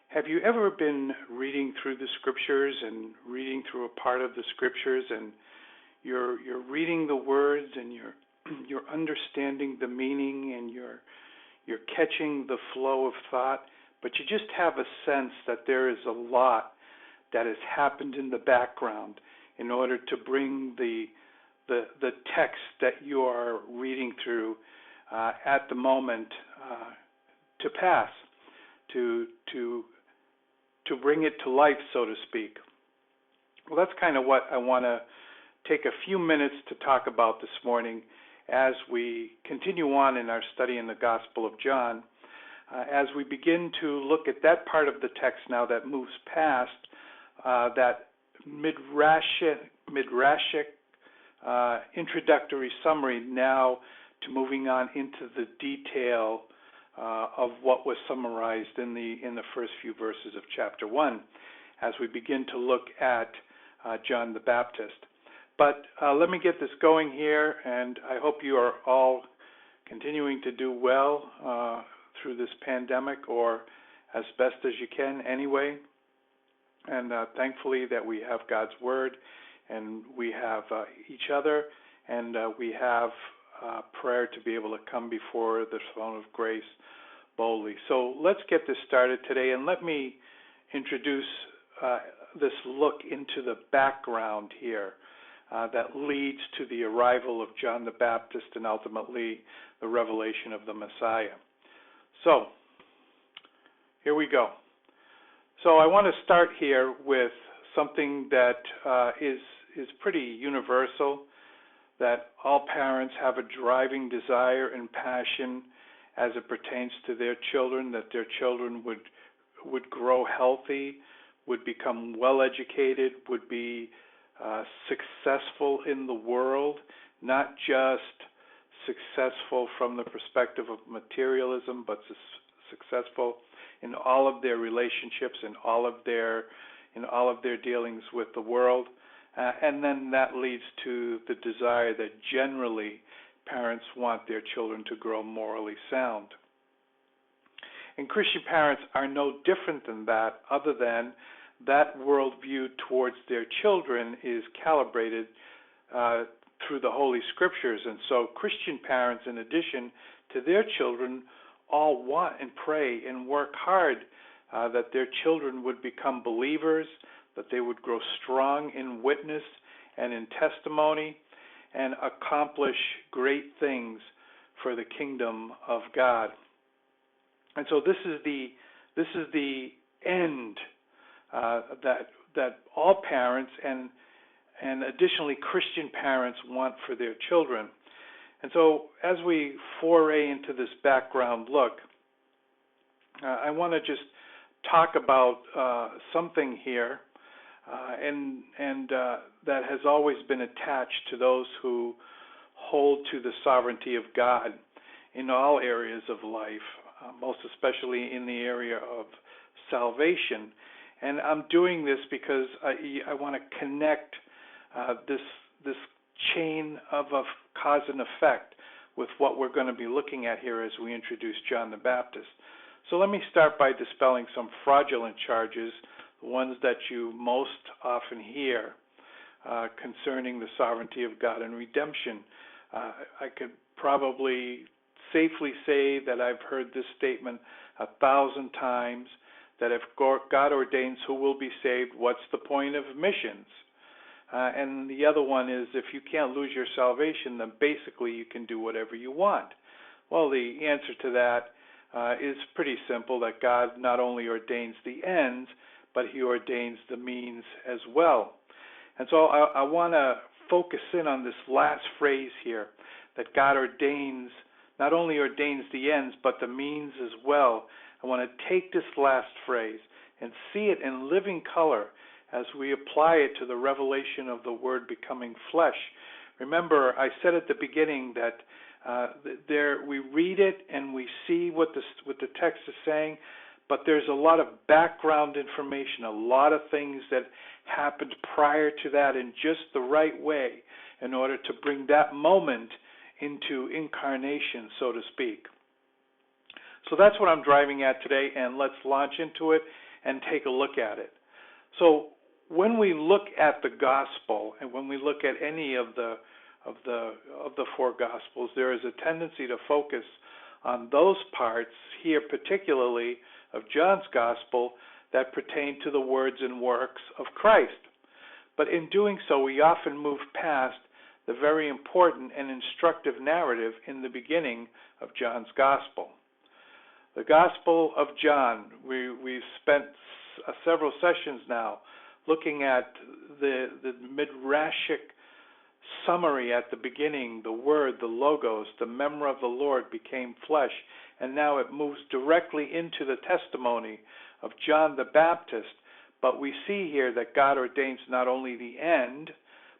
Have you ever been reading through the scriptures and reading through a part of the scriptures, and you're reading the words and you're understanding the meaning, and you're catching the flow of thought, but you just have a sense that there is a lot that has happened in the background in order to bring the text that you are reading through at the moment to pass, to bring it to life, so to speak. Well, that's kind of what I want to take a few minutes to talk about this morning as we continue on in our study in the Gospel of John, as we begin to look at that part of the text now that moves past that midrashic introductory summary, now to moving on into the detail of what was summarized in the first few verses of chapter 1, as we begin to look at John the Baptist. But let me get this going here, and I hope you are all continuing to do well through this pandemic, or as best as you can anyway. And thankfully that we have God's Word, and we have each other, and we have prayer to be able to come before the throne of grace boldly. So let's get this started today, and let me introduce this look into the background here that leads to the arrival of John the Baptist and ultimately the revelation of the Messiah. So here we go. So I want to start here with something that is pretty universal, that all parents have a driving desire and passion as it pertains to their children, that their children would grow healthy, would become well educated, would be successful in the world, not just successful from the perspective of materialism, but successful in all of their relationships, in all of their dealings with the world. And then that leads to the desire that generally parents want their children to grow morally sound. And Christian parents are no different than that, other than that worldview towards their children is calibrated through the Holy Scriptures. And so Christian parents, in addition to their children, all want and pray and work hard that their children would become believers, that they would grow strong in witness and in testimony, and accomplish great things for the kingdom of God. And so this is the end that all parents and additionally Christian parents want for their children. And so as we foray into this background look, I want to just talk about something here and that has always been attached to those who hold to the sovereignty of God in all areas of life, most especially in the area of salvation. And I'm doing this because I want to connect this chain of cause and effect with what we're going to be looking at here as we introduce John the Baptist. So let me start by dispelling some fraudulent charges, the ones that you most often hear concerning the sovereignty of God and redemption. I could probably safely say that I've heard this statement 1,000 times, that if God ordains who will be saved, what's the point of missions? And the other one is, if you can't lose your salvation, then basically you can do whatever you want. Well, the answer to that is pretty simple, that God not only ordains the ends, but he ordains the means as well. And so I want to focus in on this last phrase here, that God not only ordains the ends, but the means as well. I want to take this last phrase and see it in living color as we apply it to the revelation of the Word becoming flesh. Remember, I said at the beginning that we read it and we see what the text is saying, but there's a lot of background information, a lot of things that happened prior to that in just the right way in order to bring that moment into incarnation, so to speak. So that's what I'm driving at today, and let's launch into it and take a look at it. So when we look at the gospel, and when we look at any of the four gospels, there is a tendency to focus on those parts here, particularly of John's gospel, that pertain to the words and works of Christ. But in doing so, we often move past the very important and instructive narrative in the beginning of John's gospel. The Gospel of John, we've spent several sessions now looking at the midrashic summary at the beginning, the Word, the Logos, the Memra of the Lord became flesh, and now it moves directly into the testimony of John the Baptist. But we see here that God ordains not only the end,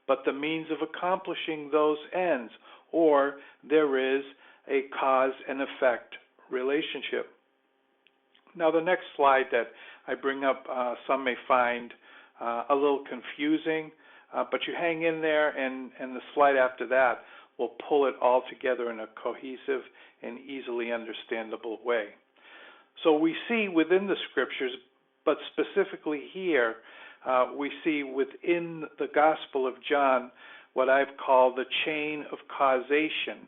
but the means of accomplishing those ends, or there is a cause and effect relationship. Now, the next slide that I bring up, some may find a little confusing, but you hang in there, and the slide after that will pull it all together in a cohesive and easily understandable way. So we see within the scriptures, but specifically here, we see within the Gospel of John what I've called the chain of causation.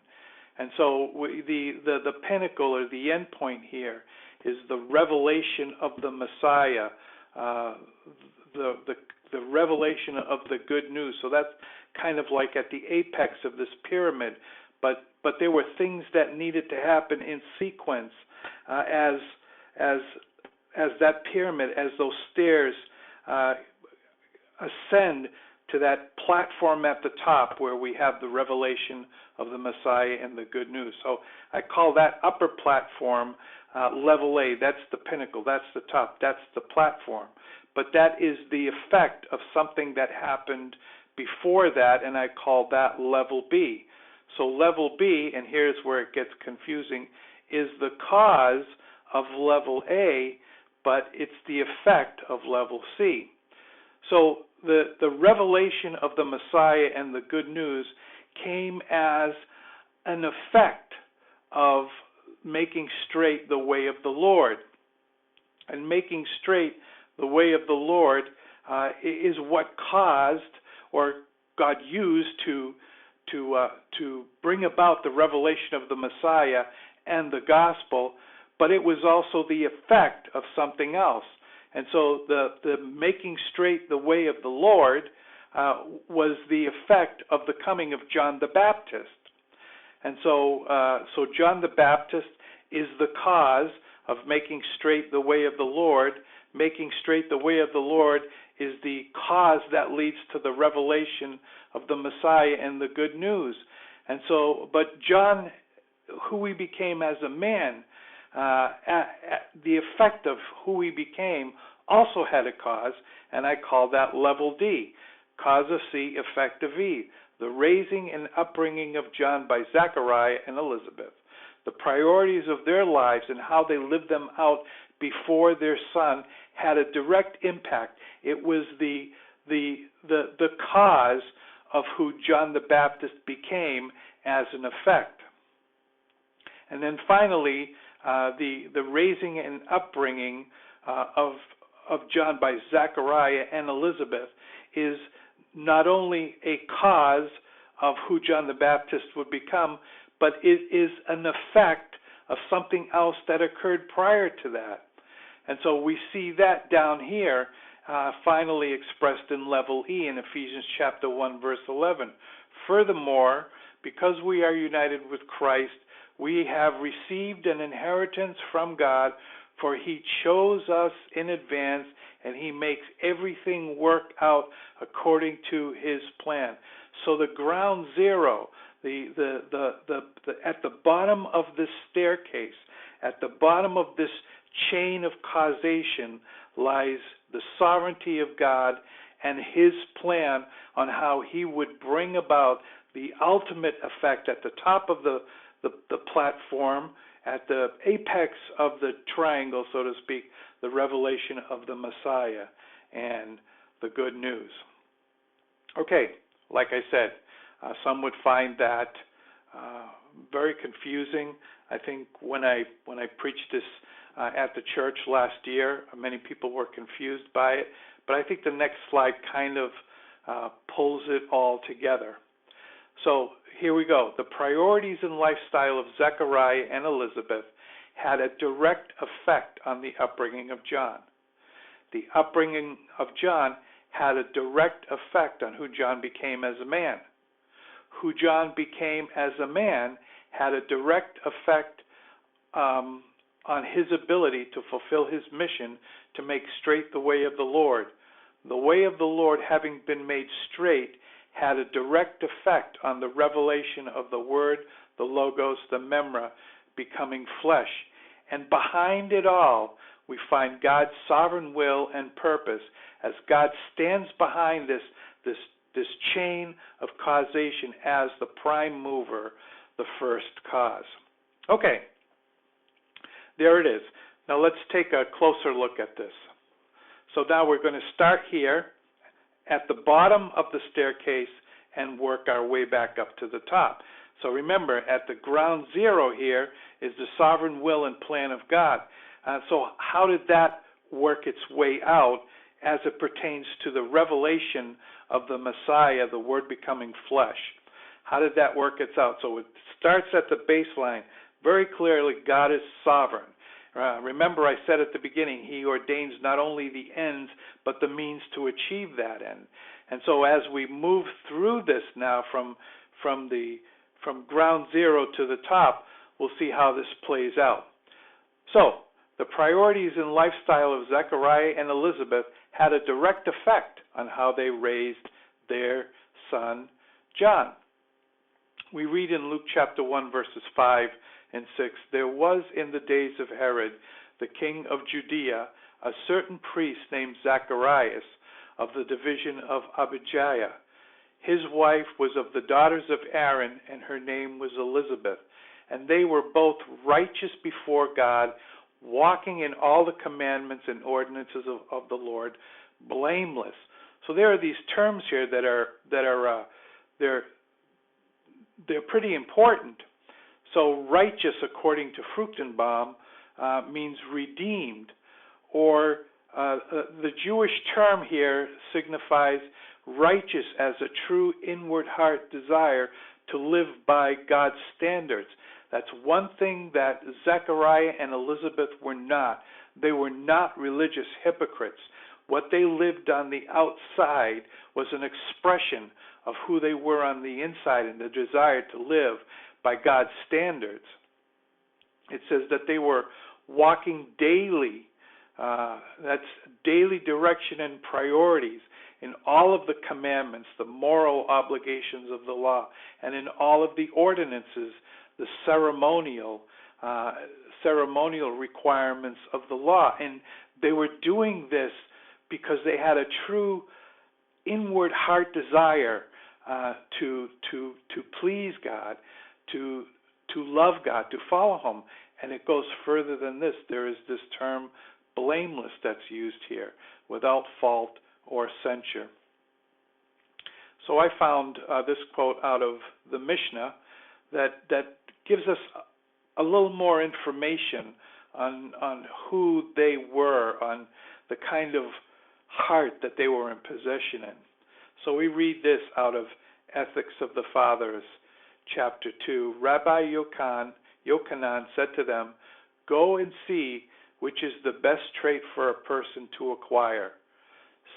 And so the pinnacle or the end point here is the revelation of the Messiah, the revelation of the good news. So that's kind of like at the apex of this pyramid, but there were things that needed to happen in sequence as that pyramid, as those stairs ascend to that platform at the top where we have the revelation of the Messiah and the good news. So I call that upper platform level A. That's the pinnacle. That's the top. That's the platform. But that is the effect of something that happened before that, and I call that level B. So level B, and here's where it gets confusing, is the cause of level A, but it's the effect of level C. So the revelation of the Messiah and the good news came as an effect of making straight the way of the Lord. And making straight the way of the Lord is what caused, or God used to bring about the revelation of the Messiah and the gospel, but it was also the effect of something else. And so the making straight the way of the Lord was the effect of the coming of John the Baptist. And so John the Baptist is the cause of making straight the way of the Lord. Making straight the way of the Lord is the cause that leads to the revelation of the Messiah and the good news. And so, but John, who he became as a man, the effect of who he became also had a cause, and I call that level D, cause of C, effect of E, the raising and upbringing of John by Zechariah and Elizabeth. The priorities of their lives and how they lived them out before their son had a direct impact. It was the cause of who John the Baptist became as an effect. And then finally, the raising and upbringing of John by Zechariah and Elizabeth is not only a cause of who John the Baptist would become, but it is an effect of something else that occurred prior to that. And so we see that down here finally expressed in level E in Ephesians chapter 1, verse 11. Furthermore, because we are united with Christ, we have received an inheritance from God, for he chose us in advance, and he makes everything work out according to his plan. So the ground zero, at the bottom of this staircase, at the bottom of this chain of causation, lies the sovereignty of God and his plan on how he would bring about the ultimate effect at the top of the platform, at the apex of the triangle, so to speak, the revelation of the Messiah and the good news. Okay, like I said, some would find that very confusing. I think when I preach this at the church last year. Many people were confused by it, but I think the next slide kind of pulls it all together. So here we go. The priorities and lifestyle of Zechariah and Elizabeth had a direct effect on the upbringing of John. The upbringing of John had a direct effect on who John became as a man. Who John became as a man had a direct effect on his ability to fulfill his mission to make straight the way of the Lord. The way of the Lord, having been made straight, had a direct effect on the revelation of the Word, the Logos, the Memra, becoming flesh. And behind it all, we find God's sovereign will and purpose as God stands behind this chain of causation as the prime mover, the first cause. Okay, there it is. Now let's take a closer look at this. So now we're going to start here at the bottom of the staircase and work our way back up to the top. So remember, at the ground zero here is the sovereign will and plan of God. So how did that work its way out as it pertains to the revelation of the Messiah, the Word becoming flesh? How did that work its out? So it starts at the baseline. Very clearly, God is sovereign. Remember, I said at the beginning, He ordains not only the ends, but the means to achieve that end. And so as we move through this now from ground zero to the top, we'll see how this plays out. So, the priorities and lifestyle of Zechariah and Elizabeth had a direct effect on how they raised their son, John. We read in Luke chapter 1, verses 5 and 6, "There was in the days of Herod, the king of Judea, a certain priest named Zacharias of the division of Abijah. His wife was of the daughters of Aaron, and her name was Elizabeth. And they were both righteous before God, walking in all the commandments and ordinances of the Lord, blameless." So there are these terms here that are they're pretty important. So righteous, according to Fruchtenbaum, means redeemed, or the Jewish term here signifies righteous as a true inward heart desire to live by God's standards. That's one thing that Zechariah and Elizabeth were not. They were not religious hypocrites. What they lived on the outside was an expression of who they were on the inside and the desire to live by God's standards. It says that they were walking daily, that's daily direction and priorities in all of the commandments, the moral obligations of the law, and in all of the ordinances, the ceremonial requirements of the law. And they were doing this because they had a true inward heart desire to please God, to love God, to follow Him. And it goes further than this. There is this term blameless that's used here, without fault or censure. So I found this quote out of the Mishnah that gives us a little more information on who they were, on the kind of heart that they were in possession in. So we read this out of Ethics of the Fathers, chapter 2. Rabbi Yochanan said to them, "Go and see which is the best trait for a person to acquire."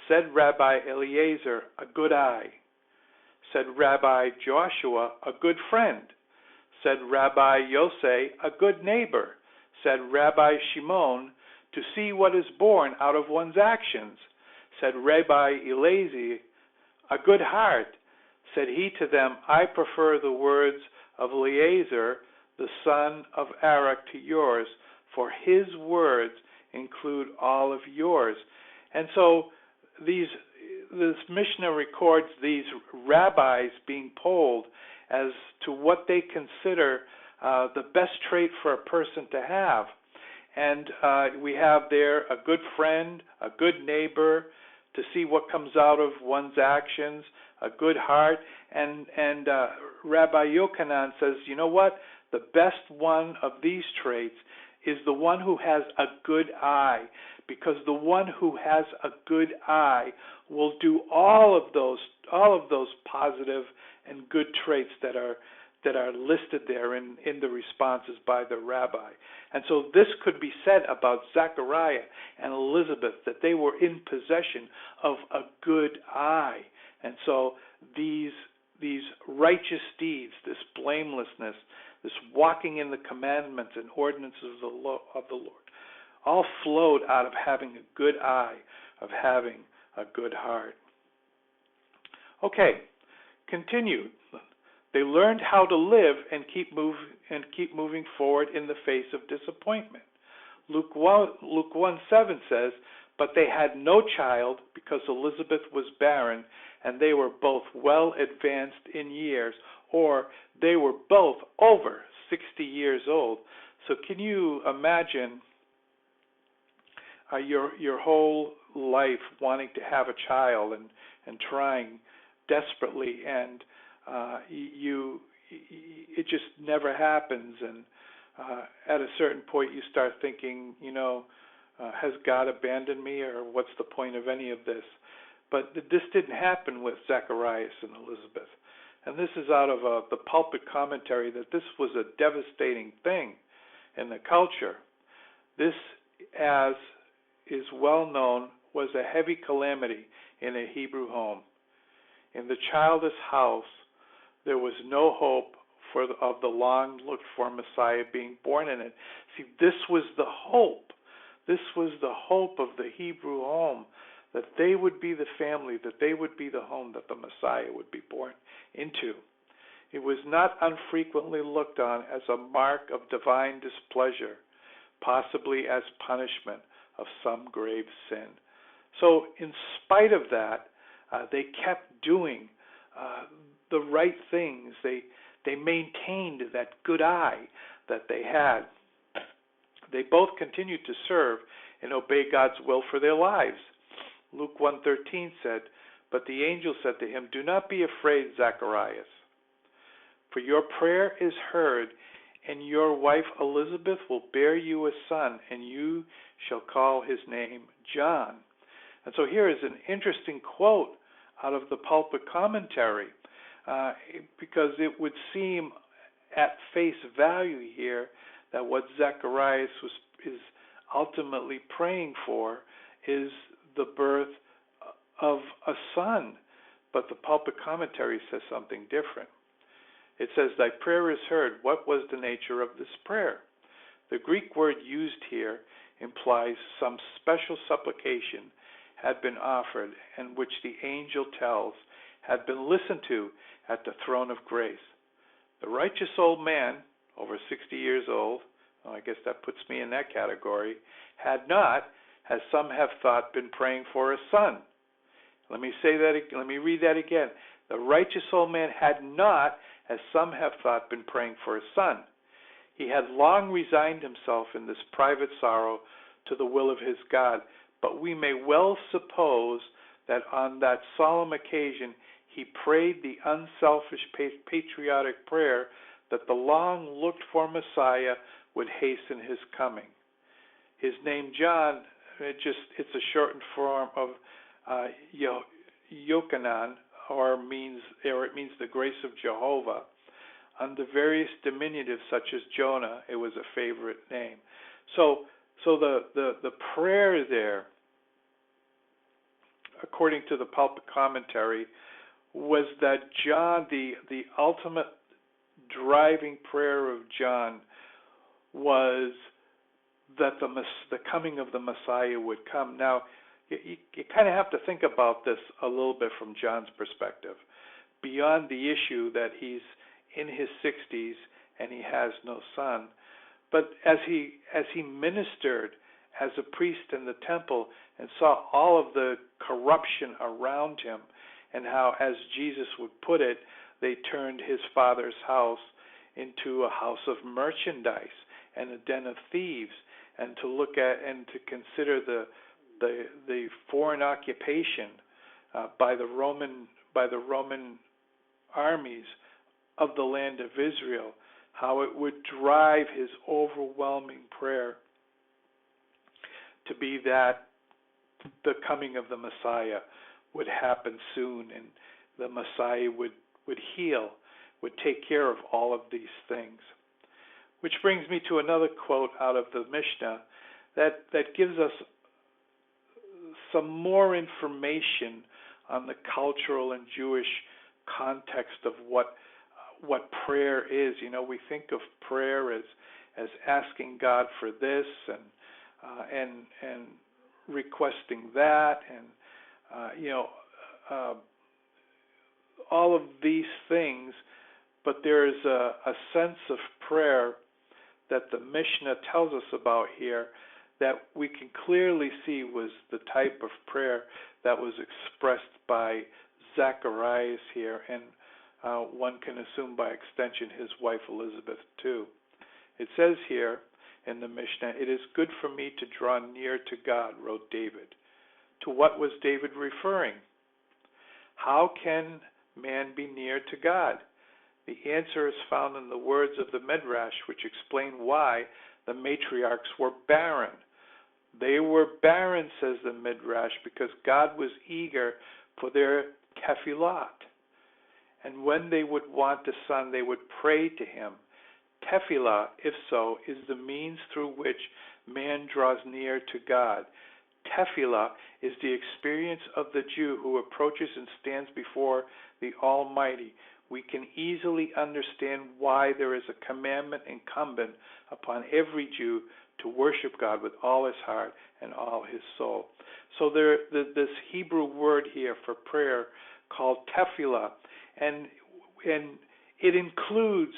Said Rabbi Eliezer, "A good eye." Said Rabbi Joshua, "A good friend." Said Rabbi Yosei, "A good neighbor." Said Rabbi Shimon, "To see what is born out of one's actions." Said Rabbi Eliezer, "A good heart." Said he to them, "I prefer the words of Eliezer, the son of Arak, to yours, for his words include all of yours." And so this Mishnah records these rabbis being polled as to what they consider the best trait for a person to have. And we have there a good friend, a good neighbor, to see what comes out of one's actions, a good heart. And Rabbi Yochanan says, you know what? The best one of these traits is the one who has a good eye, because the one who has a good eye will do all of those positive and good traits that are listed there in the responses by the rabbi. And so this could be said about Zechariah and Elizabeth, that they were in possession of a good eye. And so these righteous deeds, this blamelessness, this walking in the commandments and ordinances of the Lord, all flowed out of having a good eye, of having a good heart. Okay, continue. They learned how to live and keep moving forward in the face of disappointment. Luke 1:7 says, "But they had no child because Elizabeth was barren, and they were both well advanced in years," or they were both over 60 years old. So can you imagine your whole life wanting to have a child and trying desperately, and it just never happens, and at a certain point you start thinking, has God abandoned me, or what's the point of any of this? But this didn't happen with Zacharias and Elizabeth. And this is out of the pulpit commentary, that this was a devastating thing in the culture. This, as is well known, was a heavy calamity in a Hebrew home. In the childless house, there was no hope of the long-looked-for Messiah being born in it. See, this was the hope. This was the hope of the Hebrew home, that they would be the family, that they would be the home that the Messiah would be born into. It was not unfrequently looked on as a mark of divine displeasure, possibly as punishment of some grave sin. So in spite of that, they kept doing the right things. They maintained that good eye that they had. They both continued to serve and obey God's will for their lives. Luke 1:13 said, "But the angel said to him, 'Do not be afraid, Zacharias, for your prayer is heard, and your wife Elizabeth will bear you a son, and you shall call his name John.'" And so here is an interesting quote out of the pulpit commentary, because it would seem at face value here that what Zacharias is ultimately praying for is the birth of a son. But the pulpit commentary says something different. It says, "Thy prayer is heard." What was the nature of this prayer? The Greek word used here implies some special supplication had been offered, and which the angel tells had been listened to at the throne of grace. The righteous old man, over 60 years old, well, I guess that puts me in that category, had not, as some have thought, been praying for a son. Let me read that again. The righteous old man had not, as some have thought, been praying for a son. He had long resigned himself in this private sorrow to the will of his God, but we may well suppose that on that solemn occasion he prayed the unselfish patriotic prayer that the long-looked-for Messiah would hasten his coming. His name John, it's a shortened form of Yochanan, or it means the grace of Jehovah. Under various diminutives such as Jonah, it was a favorite name. So the prayer there, according to the pulpit commentary, was that John, the ultimate driving prayer of John, was that the coming of the Messiah would come. Now, you kind of have to think about this a little bit from John's perspective, beyond the issue that he's in his 60s and he has no son. But as he ministered as a priest in the temple and saw all of the corruption around him, and how, as Jesus would put it, they turned his father's house into a house of merchandise and a den of thieves, and to look at and to consider the foreign occupation by the Roman armies of the land of Israel, how it would drive his overwhelming prayer to be that the coming of the Messiah would happen soon, and the Messiah would heal, would take care of all of these things. Which brings me to another quote out of the Mishnah that gives us some more information on the cultural and Jewish context of what prayer is. You know, we think of prayer as asking God for this and requesting that, and all of these things. But there is a sense of prayer that the Mishnah tells us about here that we can clearly see was the type of prayer that was expressed by Zacharias here, and one can assume by extension his wife Elizabeth too. It says here in the Mishnah, "It is good for me to draw near to God," wrote David. To what was David referring? How can man be near to God? The answer is found in the words of the Midrash, which explain why the matriarchs were barren. They were barren, says the Midrash, because God was eager for their tefillah. And when they would want a son, they would pray to him. Tefillah, if so, is the means through which man draws near to God. Tefillah is the experience of the Jew who approaches and stands before the Almighty. We can easily understand why there is a commandment incumbent upon every Jew to worship God with all his heart and all his soul. So this Hebrew word here for prayer called tefillah, and it includes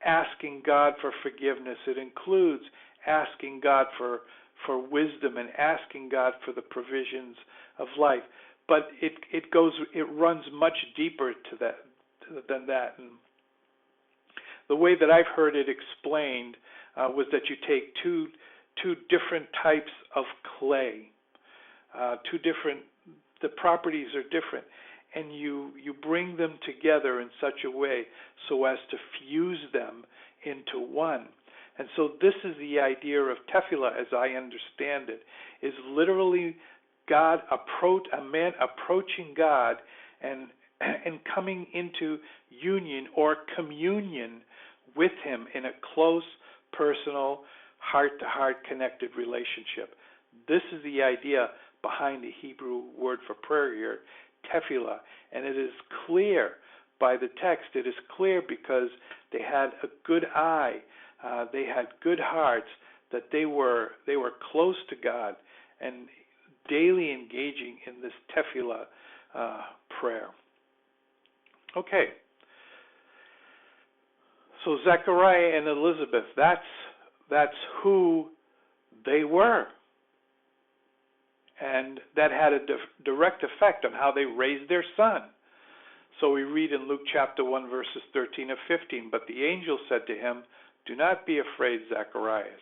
asking God for forgiveness. It includes asking God for wisdom and asking God for the provisions of life. But it runs much deeper than that. And the way that I've heard it explained was that you take two different types of clay, the properties are different, and you bring them together in such a way so as to fuse them into one. And so this is the idea of tefillah, as I understand it, is literally a man approaching God and coming into union or communion with him in a close, personal, heart-to-heart connected relationship. This is the idea behind the Hebrew word for prayer here, tefillah. And it is clear by the text, it is clear because they had a good eye, they had good hearts, that they were close to God and daily engaging in this tefillah prayer. Okay. So Zechariah and Elizabeth, that's who they were. And that had a direct effect on how they raised their son. So we read in Luke chapter 1, verses 13 and 15, "But the angel said to him, 'Do not be afraid, Zacharias,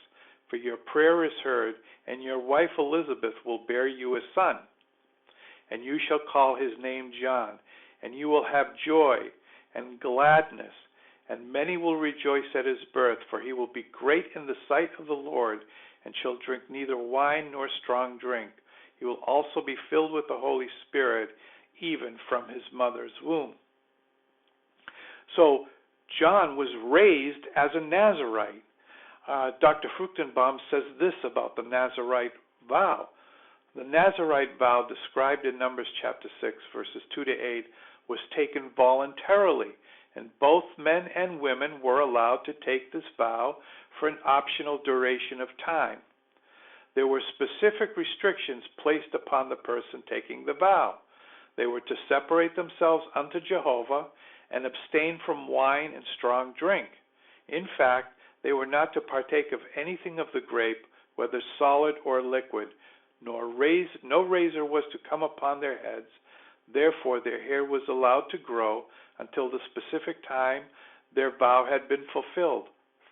for your prayer is heard, and your wife Elizabeth will bear you a son. And you shall call his name John, and you will have joy and gladness, and many will rejoice at his birth, for he will be great in the sight of the Lord, and shall drink neither wine nor strong drink. He will also be filled with the Holy Spirit, even from his mother's womb.'" So John was raised as a Nazirite. Dr. Fruchtenbaum says this about the Nazirite vow. The Nazirite vow described in Numbers chapter 6, verses 2 to 8, was taken voluntarily, and both men and women were allowed to take this vow for an optional duration of time. There were specific restrictions placed upon the person taking the vow. They were to separate themselves unto Jehovah and abstain from wine and strong drink. In fact, they were not to partake of anything of the grape, whether solid or liquid, no razor was to come upon their heads. Therefore, their hair was allowed to grow until the specific time their vow had been fulfilled.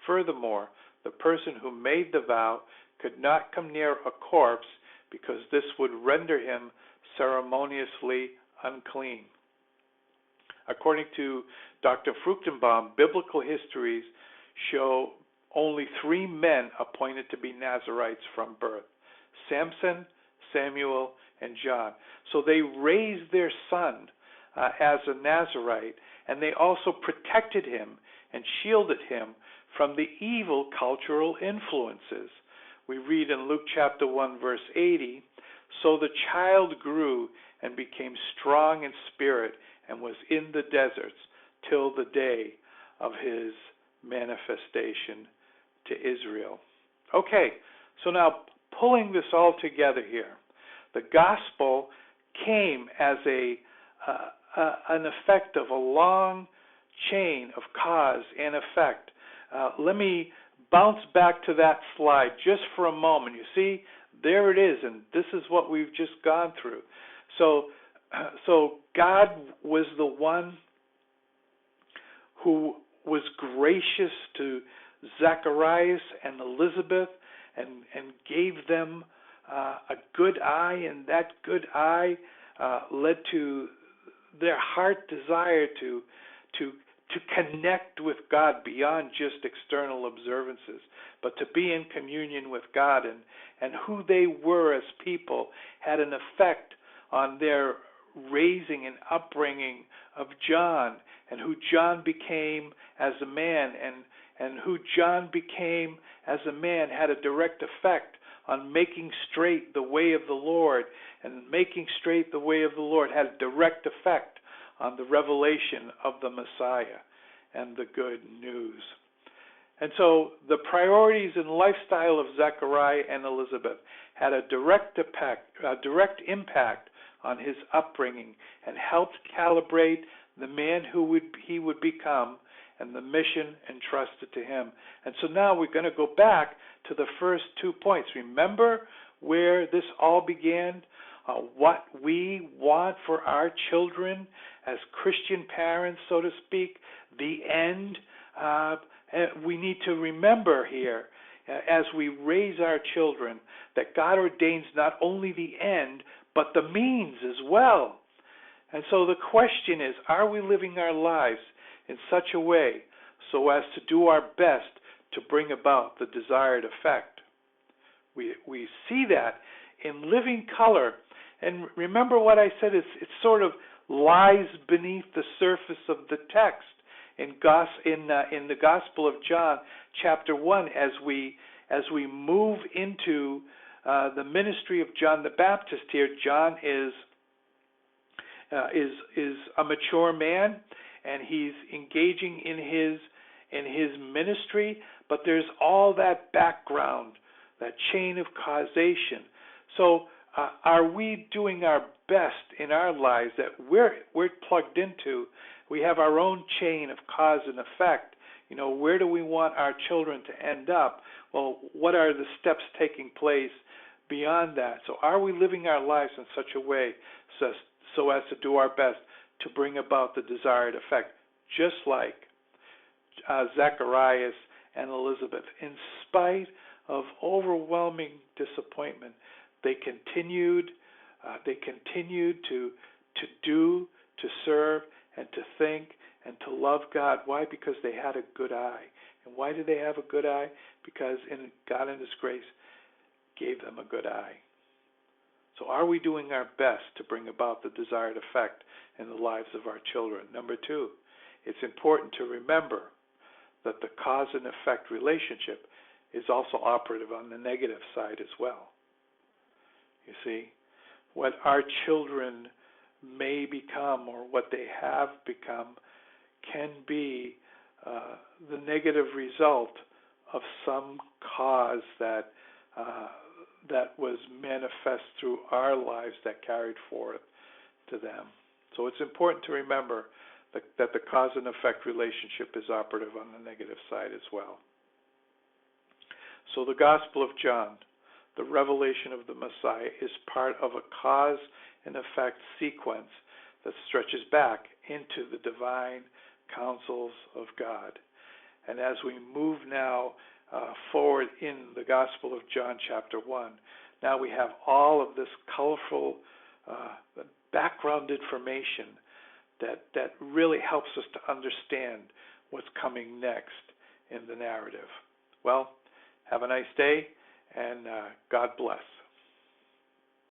Furthermore, the person who made the vow could not come near a corpse, because this would render him ceremoniously unclean. According to Dr. Fruchtenbaum, biblical histories show only 3 men appointed to be Nazarites from birth: Samson, Samuel, and John. So they raised their son as a Nazarite, and they also protected him and shielded him from the evil cultural influences. We read in Luke chapter 1, verse 80, "So the child grew and became strong in spirit and was in the deserts till the day of his manifestation to Israel." Okay, so now pulling this all together here, the gospel came as an effect of a long chain of cause and effect. Let me bounce back to that slide just for a moment. You see, there it is, and this is what we've just gone through. So God was the one who was gracious to Zacharias and Elizabeth and gave them a good eye, and that good eye led to their heart desire to connect with God beyond just external observances, but to be in communion with God, and who they were as people had an effect on their raising and upbringing of John, and who John became as a man, and who John became as a man had a direct effect on making straight the way of the Lord, and making straight the way of the Lord had a direct effect on the revelation of the Messiah and the good news. And so the priorities and lifestyle of Zechariah and Elizabeth had a direct impact on his upbringing and helped calibrate the man he would become and the mission entrusted to him. And so now we're going to go back to the first 2 points. Remember where this all began? What we want for our children as Christian parents, so to speak, the end. We need to remember here, as we raise our children, that God ordains not only the end, but the means as well. And so the question is, are we living our lives in such a way so as to do our best to bring about the desired effect? We see that in living color. And remember what I said, it sort of lies beneath the surface of the text in the Gospel of John, chapter 1, as we move into the ministry of John the Baptist here. John is a mature man, and he's engaging in his ministry, but there's all that background, that chain of causation. So are we doing our best in our lives that we're plugged into? We have our own chain of cause and effect. Where do we want our children to end up? Well, what are the steps taking place beyond that? So are we living our lives in such a way so as to do our best to bring about the desired effect, just like Zacharias and Elizabeth? In spite of overwhelming disappointment, they continued to do, to serve, and to think, and to love God. Why? Because they had a good eye. And why did they have a good eye? Because God in His grace gave them a good eye. So are we doing our best to bring about the desired effect in the lives of our children? Number 2, it's important to remember that the cause and effect relationship is also operative on the negative side as well. You see, what our children may become or what they have become can be the negative result of some cause that was manifest through our lives that carried forth to them. So it's important to remember that the cause and effect relationship is operative on the negative side as well. So the Gospel of John, the revelation of the Messiah, is part of a cause and effect sequence that stretches back into the divine counsels of God. And as we move now forward in the Gospel of John chapter 1, now we have all of this colorful background information that really helps us to understand what's coming next in the narrative. Well, have a nice day, and God bless.